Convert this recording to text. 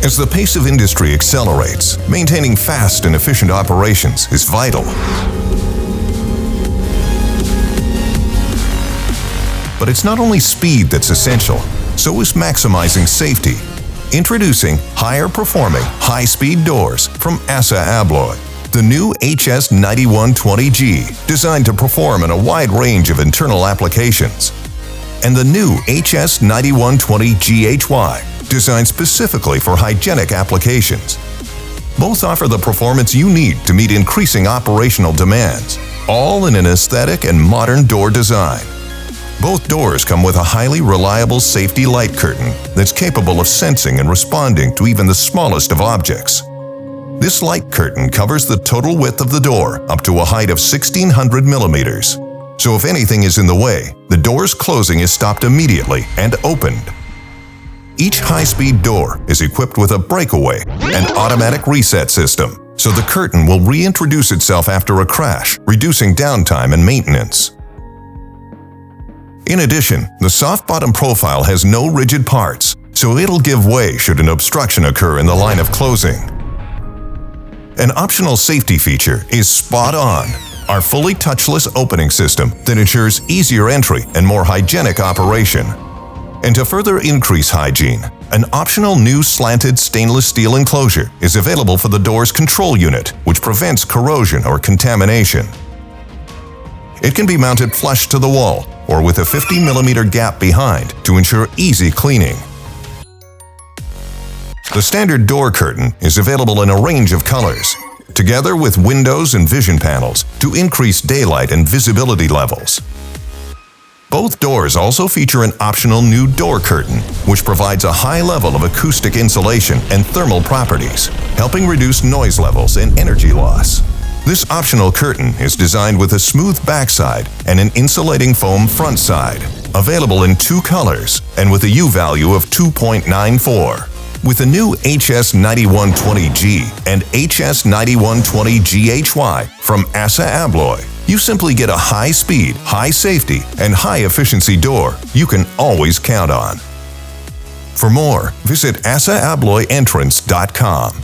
As the pace of industry accelerates, maintaining fast and efficient operations is vital. But it's not only speed that's essential, so is maximizing safety. Introducing higher performing, high-speed doors from ASSA ABLOY. The new HS9120G, designed to perform in a wide range of internal applications. And the new HS9120GHY, designed specifically for hygienic applications. Both offer the performance you need to meet increasing operational demands, all in an aesthetic and modern door design. Both doors come with a highly reliable safety light curtain that's capable of sensing and responding to even the smallest of objects. This light curtain covers the total width of the door up to a height of 1,600 millimeters. So if anything is in the way, the door's closing is stopped immediately and opened. Each high-speed door is equipped with a breakaway and automatic reset system, so the curtain will reintroduce itself after a crash, reducing downtime and maintenance. In addition, the soft bottom profile has no rigid parts, so it'll give way should an obstruction occur in the line of closing. An optional safety feature is spot on, our fully touchless opening system that ensures easier entry and more hygienic operation. And to further increase hygiene, an optional new slanted stainless steel enclosure is available for the door's control unit, which prevents corrosion or contamination. It can be mounted flush to the wall or with a 50mm gap behind to ensure easy cleaning. The standard door curtain is available in a range of colors, together with windows and vision panels to increase daylight and visibility levels. Both doors also feature an optional new door curtain, which provides a high level of acoustic insulation and thermal properties, helping reduce noise levels and energy loss. This optional curtain is designed with a smooth backside and an insulating foam front side, available in 2 colors and with a U value of 2.94. With the new HS9120G and HS9120GHY from ASSA ABLOY, you simply get a high-speed, high-safety, and high-efficiency door you can always count on. For more, visit ASSAABLOYEntrance.com.